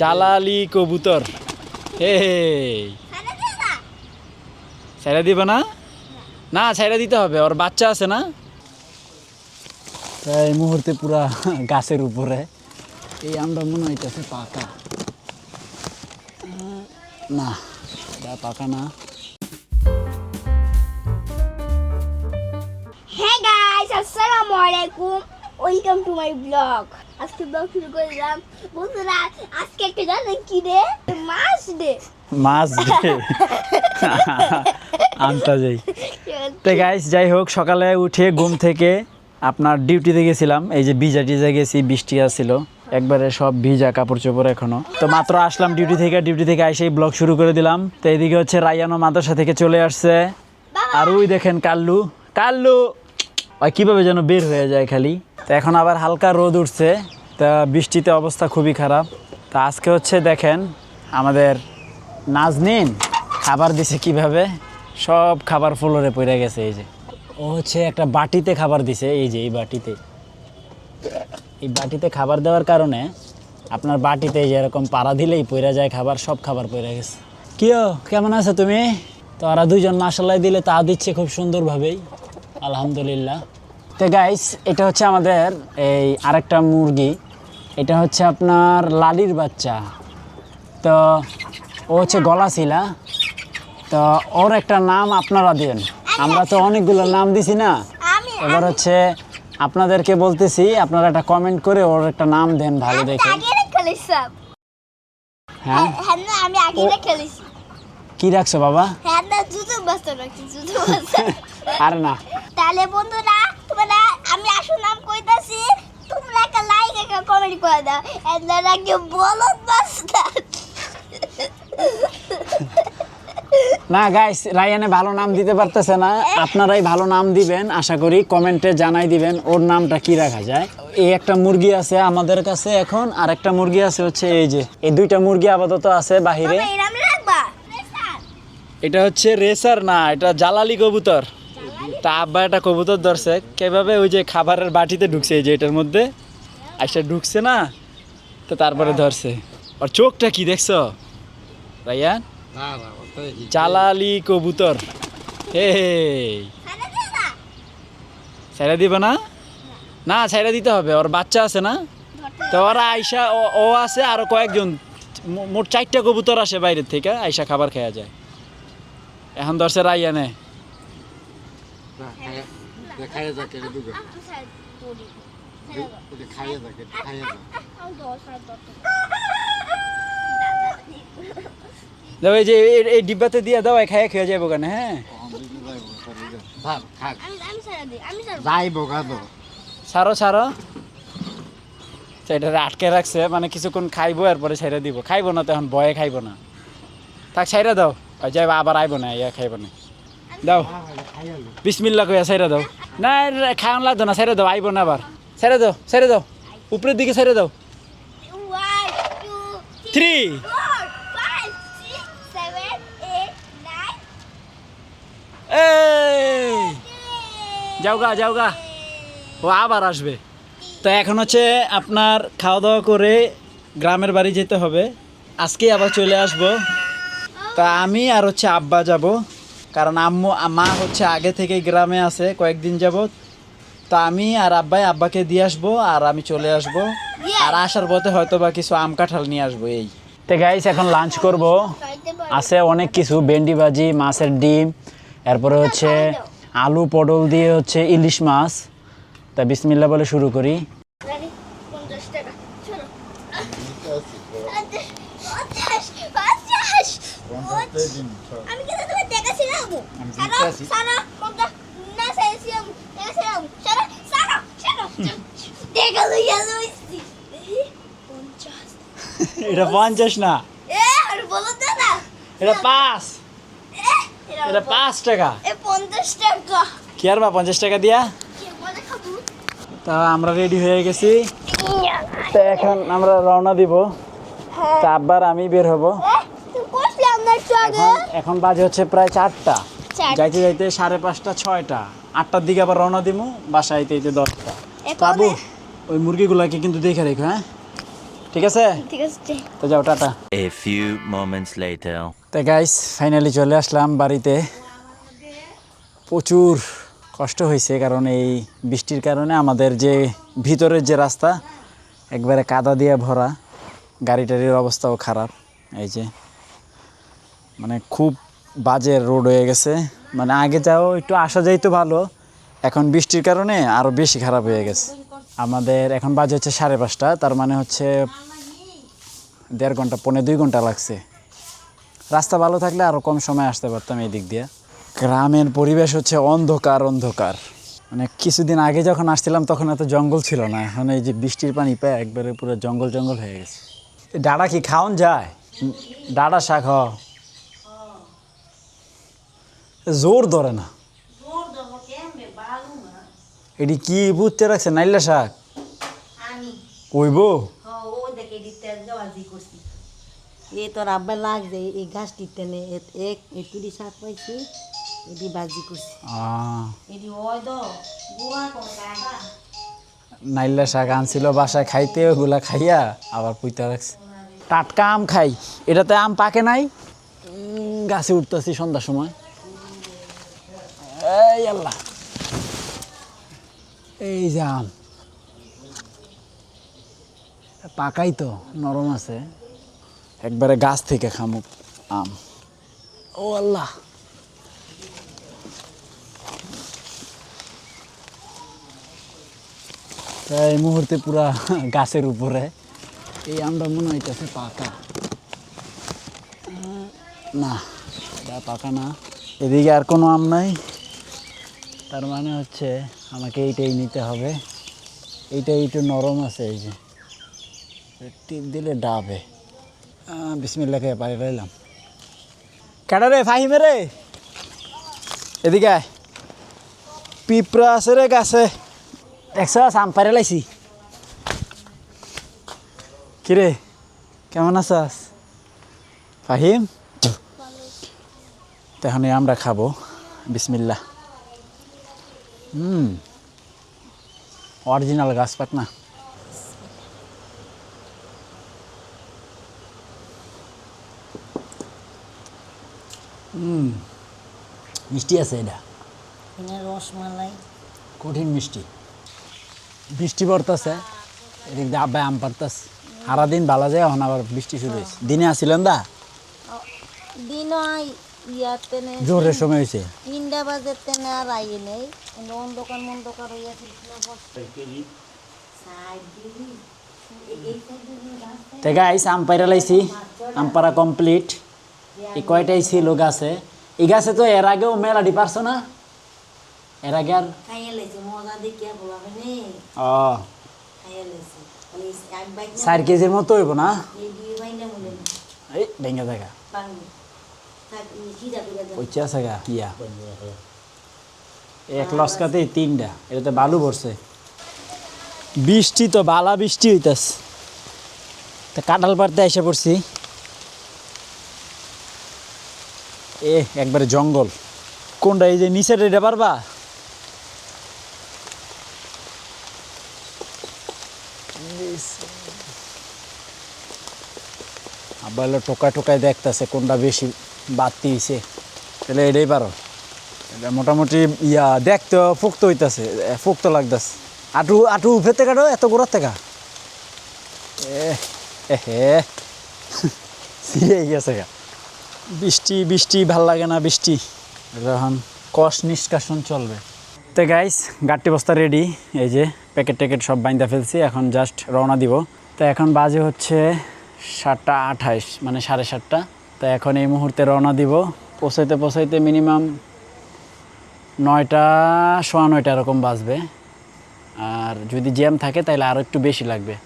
জালালি কবুতর। ছাইড়া দিবা না? না ছাইড়া দিতে হবে, ওর বাচ্চা আছে না। এই মুহূর্তে পুরা গাছের উপরে এই আমরা মনে হইতেছে পাকা না, এটা পাকা না। Hey guys, আসসালামু আলাইকুম, ওয়েলকাম টু মাই ব্লগ। আজকে ব্লগ শুরু করলাম বন্ধুরা। আজকে একটা জানেন কি রে? মাছ ডে। মাছ ডে আনতা যাই। তো গাইস যাই হোক, সকালে উঠে ঘুম থেকে আপনার ডিউটিতে গেছিলাম। এই যে ভিজা টিজা গেছি, বৃষ্টি আসছিল একবারে, সব ভিজা কাপড় চোপড় এখনো। তো মাত্র আসলাম ডিউটি থেকে এসেই ব্লগ শুরু করে দিলাম। তো এইদিকে হচ্ছে রায়ানো মাদ্রাসা থেকে চলে আসছে, আর ওই দেখেন কাল্লু ওই কীভাবে যেন বের হয়ে যায় খালি। তো এখন আবার হালকা রোদ উঠছে, তা বৃষ্টিতে অবস্থা খুবই খারাপ। তা আজকে হচ্ছে দেখেন আমাদের নাজনীন খাবার দিছে কিভাবে, সব খাবার ফ্লোরে পড়ে গেছে। এই যে ও হচ্ছে একটা বাটিতে খাবার দিছে, এই যে এই বাটিতে খাবার দেওয়ার কারণে আপনার বাটিতে যে এরকম পাড়া দিলেই পড়ে যায় খাবার, সব খাবার পড়ে গেছে। কিও কেমন আছো তুমি? তো ওরা দুইজন মাশাআল্লাহ দিলে তা দিচ্ছে খুব সুন্দরভাবেই, আলহামদুলিল্লাহ। তো গাইস এটা হচ্ছে আমাদের এই আরেকটা মুরগি, এটা হচ্ছে আপনার লালির বাচ্চা। তো ও হচ্ছে গলাশিলা। তো ওর একটা নাম আপনারা দিন, আমরা তো অনেকগুলো নাম দিছি না। এবার হচ্ছে আপনাদেরকে বলতেছি, আপনারা একটা কমেন্ট করে ওর একটা নাম দেন ভালো দেখে। হ্যাঁ আমি আগে খেলেছি। কি রাখছো বাবা? হ্যাঁ না, জুতো বস্তা রাখছি, জুতো বস্তা। আরে না, তাহলে বন্ধুরা তোমরা আমি আসল নাম কইতাছি, তোমরা একটা লাইক একটা কমেন্ট করে দাও। এন্ডারা কি বলদ বস্তা। না গাইস, রায়ানে ভালো নাম দিতে পারতেছে না, আপনারাই ভালো নাম দিবেন আশা করি, কমেন্টে জানাই দিবেন ওর নামটা কি রাখা যায়। এই একটা মুরগি আছে আমাদের কাছে এখন, আর একটা মুরগি আছে হচ্ছে এই যে, এই দুইটা মুরগি আপাতত আছে বাহিরে। এটা হচ্ছে রেসার না, এটা জালালি কবুতর। তা আব্বা একটা কবুতর ধরছে কিভাবে, ওই যে খাবারের বাটিতে ঢুকছে, এই যে এটার মধ্যে আইসা ঢুকছে না, তো তারপরে ধরছে। আর চোখটা কি দেখছো রায়ান? জালালি কবুতর। ছাইড়া দিবা না? না ছাইড়া দিতে হবে, ওর বাচ্চা আছে না। তো ওরা আইসা ও আছে আরো কয়েকজন, মোট 4টা কবুতর আসে বাইরের থেকে, আইসা খাবার খাওয়া যায়। এখন ধরছে রায়ানে। এই যে এই ডিব্বাতে দিয়ে দাও, খাইয়া খেয়ে যাবো কেন? হ্যাঁ ছাড়ো সেটা আটকে রাখছে, মানে কিছুক্ষণ খাইবো এরপরে ছেড়ে দিব। খাইবো না তো এখন, ভয়ে খাইবো না, থাক ছেড়ে দাও, যাইবা আবার আইবো না, ইয়া খাইবো না। দাও বিসমিল্লাহ কইয়া ছেড়ে দাও। না খাওয়ান লাগতো না, ছেড়ে দাও, আইবো না আবার। ছেড়ে দাও উপরের দিকে ছেড়ে দাও। 3 যাওগা ও আবার আসবে। তো এখন হচ্ছে আপনার খাওয়া দাওয়া করে গ্রামের বাড়ি যেতে হবে, আজকে আবার চলে আসব। তা আমি আর হচ্ছে আব্বা যাব, কারণ মা হচ্ছে আগে থেকেই গ্রামে আছে কয়েকদিন যাবত। তো আমি আর আব্বাকে দিয়ে আসবো, আর আমি চলে আসব। আর আসার পথে হয়তো বা কিছু আম কাঁঠাল নিয়ে আসবো। এই তো গাইস এখন লাঞ্চ করব, আছে অনেক কিছু, ভেন্ডি ভাজি, মাছের ডিম, এরপরে হচ্ছে আলু পটল দিয়ে হচ্ছে ইলিশ মাছ। তা বিসমিল্লাহ বলে শুরু করি। এটা 50 না, এটা 5, এটা 5 টাকা। 50 টাকা কি আর বা 50 টাকা দিয়া। তা আমরা রেডি হয়ে গেছি, তো এখন আমরা রওনা দিব। তা আব্বার আমি বের হব। এখন বাজে হচ্ছে প্রায় 4টা, যাইতে যাইতে 5:30 6টা, 8টার দিকে আবার রওনা দিব, বাসায় আইতে 10টা। বাবু ওই মুরগিগুলাকে কিন্তু দেখে রেখো। হ্যাঁ ঠিক আছে ঠিক আছে তো যাও tata. A few moments later. তো গাইস ফাইনালি চলে আসলাম বাড়িতে। প্রচুর কষ্ট হয়েছে কারণ এই বৃষ্টির কারণে আমাদের যে ভিতরের যে রাস্তা একবারে কাদা দিয়ে ভরা, গাড়ি টাড়ির অবস্থাও খারাপ। এই যে মানে খুব বাজে রোড হয়ে গেছে, মানে আগে যাও একটু আসা যাইতো ভালো, এখন বৃষ্টির কারণে আরও বেশি খারাপ হয়ে গেছে। আমাদের এখন বাজে হচ্ছে 5:30, তার মানে হচ্ছে 1.5 ঘন্টা 1.5-2 ঘন্টা লাগছে। রাস্তা ভালো থাকলে আরও কম সময় আসতে পারতাম এই দিক দিয়ে। গ্রামের পরিবেশ হচ্ছে অন্ধকার অন্ধকার, মানে কিছুদিন আগে যখন আসছিলাম তখন এত জঙ্গল ছিল না, এখন এই যে বৃষ্টির পানি পেয়ে একবারে পুরো জঙ্গল জঙ্গল হয়ে গেছে। ডাঁড়া কি খাওয়ান যায়? ডাঁড়া শাক জোর ধরে না, এটি কি বুঝতে রাখছে? নাইলা শাক কইব এই তোর আব্বা লাগছে এই গাছটি টেনে তুই শাক পাইছি এটি বাজি করছি এটি ওই তো গুয়া করা নাইলা শাক আনছিল বাসায় খাইতে, ওগুলা খাইয়া আবার পুইতা রাখছে। টাটকা আম খাই, এটাতে আম পাকে নাই, গাছে উঠতেছি সন্ধ্যার সময়। এই আল্লাহ, এই যে আম পাকাই তো নরম আছে, একবারে গাছ থেকে খামুক আম। ও আল্লাহ, এই মুহূর্তে পুরা গাছের উপরে এই আমটা মনে হইতেছে পাকা না, এটা পাকা না। এদিকে আর কোনো আম নাই, তার মানে হচ্ছে আমাকে এইটাই নিতে হবে। এইটাই একটু নরম আছে, এই যে টিপ দিলে ডাবে। বিসমিল্লাহ খেয়ে পাই পাইলাম। কেডা রে ফাহিমে রে, এদিকে আয়। পিঁপড়া আছে রে গাছে, দেখছস আম পাইরে লাইছি। কিরে কেমন আছাস ফাহিম? তখন আমরা খাবো, বিসমিল্লাহ। অরিজিনাল গাছ পাক না। মিষ্টি আছে এটা, রসমালাই কঠিন মিষ্টি। বৃষ্টি পড়তেছে, এদিক দিয়ে আব্বাই আম পারতাছে। সারাদিন ভালো যায়, এখন আবার বৃষ্টি শুরু হয়েছে। দিনে আসছিলেন দা দিন ইয়াতে জোরের সময় হয়েছে 3টা বাজে তেনে আর আইয়ে নেই, অন্ধকার মন্ধকার হইয়াছিল। তে গাইস আম পাইরা লাইছি, আম পারা কমপ্লিট। এই কয়টাই ছিল গাছে, এই গাছে তো এর আগেও মেলাডি পারছো না, এর আগে আর খাইয়া লাইছে মজা দেখিয়া বলা হয়নি, ও খাইয়া লাইছে খালি এক বাইক 4 কেজির মতো হইব না। এই দুই বাইনা মনে এই ভেঙে দেখা পাঙ্গি থাক কি যাবে ওইচা আছে গা ইয়া এক লস্কাতেই 3টা, এটাতে বালু ভরছে। বৃষ্টি তো বালা বৃষ্টি হইতাছে। তা কাঁঠাল পাড়তে এসে পড়ছি, একবারে জঙ্গল। কোনটা? এই যে নিচের এটা পারবা? আবার টোকায় টোকায় দেখতেছে কোনটা বেশি বাড়তি হয়েছে, তাহলে এটাই পারো। এটা মোটামুটি ইয়া দেখতে ফুক্ত হইতাছে, ফুক্ত লাগতেছে। আটু আটু উফেতে কাটো এত গোড়ার থেকে হে সিরিয়ে গেছে গা। বৃষ্টি বৃষ্টি ভাল লাগে না, বৃষ্টি এখন কষ নিষ্কাশন চলবে। তো গাইস গাড়টি বস্তা রেডি, এই যে প্যাকেট ট্যাকেট সব বাইন্দা ফেলছি, এখন জাস্ট রওনা দিব। তো এখন বাজে হচ্ছে 7:28, মানে 7:30। তো এখন এই মুহূর্তে রওনা দিব। পৌঁছাইতে পৌঁছাইতে মিনিমাম 9টা, 9:15 এরকম বাজবে। আর যদি জ্যাম থাকে তাহলে আরও একটু বেশি লাগবে।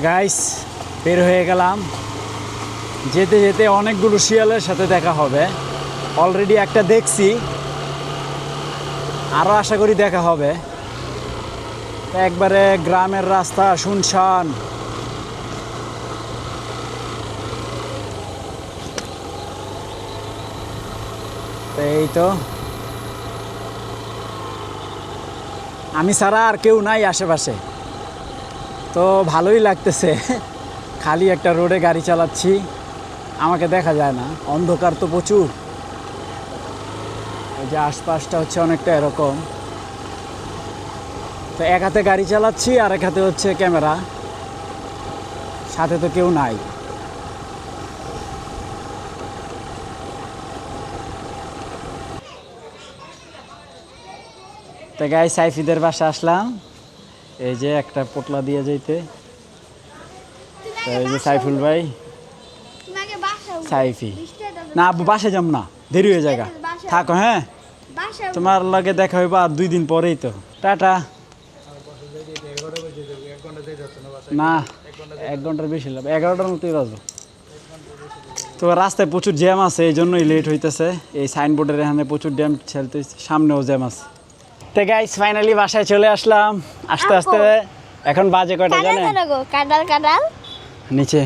গাইস বের হয়ে গেলাম, যেতে যেতে অনেকগুলো শিয়ালের সাথে দেখা হবে। অলরেডি একটা দেখছি, আরও আশা করি দেখা হবে। একবারে গ্রামের রাস্তা শুনশান। এই তো আমি ছাড়া আর কেউ নাই আশেপাশে, তো ভালোই লাগতেছে। খালি একটা রোডে গাড়ি চালাচ্ছি, আমাকে দেখা যায় না, অন্ধকার তো প্রচুর। এই যে আশপাশটা হচ্ছে অনেকটা এরকম। তো এক হাতে গাড়ি চালাচ্ছি আর এক হাতে হচ্ছে ক্যামেরা, সাথে তো কেউ নাই। তো গাই সাইফিদের বাসা আসলাম, এই যে একটা পোটলা দিয়ে যেতে। তো এই যে সাইফুল ভাই, তোমাকে বাসাও সাইফি। বৃষ্টি দাও না আব্বু বাসে যাম না, দেরি হয়ে জায়গা, থাকো হ্যাঁ। বাসাও তোমার লগে দেখা হইবা আর 2 দিন পরেই তো। টাটা। না 1 ঘন্টার বেশি লাগবে, 11টার মতোই বাজবো। তো রাস্তায় প্রচুর জ্যাম আছে, এই জন্যই লেট হইতেছে। এই সাইনবোর্ডের এখানে প্রচুর জ্যাম ছেলতে, সামনেও জ্যাম আছে। তো গাইস ফাইনালি বাসায় চলে আসলাম আস্তে আস্তে। এখন বাজে কয়টা জানেন? কাদাল কাদাল নিচে।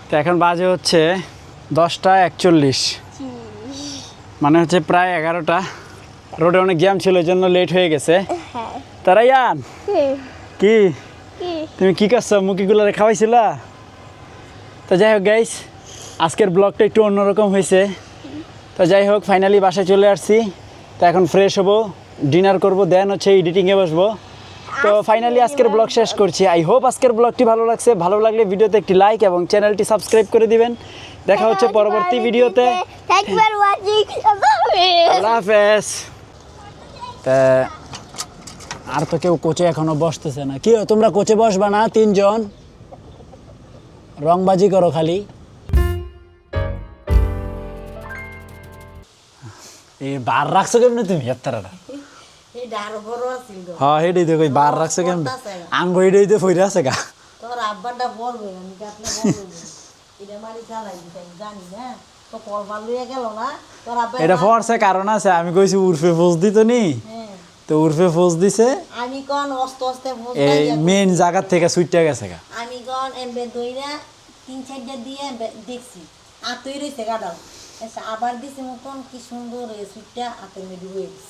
তো এখন বাজে হচ্ছে 10:41, মানে হচ্ছে প্রায় 11টা। রোডে অনেক জ্যাম ছিল, এই জন্য লেট হয়ে গেছে। হ্যাঁ তারাইয়ান কি কি তুমি কি করছো, মুরগিগুলোরে খাওয়াইছিলা? তো যাই হোক গাইস, আজকের ব্লগটা একটু অন্যরকম হয়েছে। তো যাই হোক ফাইনালি বাসায় চলে আসছি। তো এখন ফ্রেশ হবো, ডিনার করবো, দেন হচ্ছে এডিটিংয়ে বসবো। তো ফাইনালি আজকের ব্লগ শেষ করছি। আই হোপ আজকের ব্লগটি ভালো লাগছে। ভালো লাগলে ভিডিওতে একটি লাইক এবং চ্যানেলটি সাবস্ক্রাইব করে দিবেন। দেখা হচ্ছে পরবর্তী ভিডিওতে। Thank you for watching. আল্লাহ হাফেজ। তা আর তো কেউ কোচে এখনো বসতেছে না। কি তোমরা কোচে বসবা না? 3 জন রংবাজি করো খালি। এই বার রাখছো কেমনে তুমি আপনারা? এটা আরো বড় আছিল গো। হ্যাঁ হেডেই দেখো বার রাখছো কেমনে, আঙ্গ হেডেই তো ফইরা আছে গা। তোর আব্বাটা বলবে আমি কি আপনি বলবো এটা মারি চালাই দিতে আমি জানি না তো কল মাল লইয়া গেল না তোর আব্বা এটা ফরছে কারণ আছে, আমি কইছি উর্ফে ফোজ দিত নি, হ্যাঁ তো উর্ফে ফোজ দিছে, আমি কোন অস্তে অস্তে এই মেইন জায়গা থেকে সুইটটা গেছে গা। আমি কোন এমবে দইরা 3-4টা দিয়ে দেখছি আতই রইছে গাডাল আবার দিছে মতন কি সুন্দর এই সুইটটা আতের মেডি হয়ে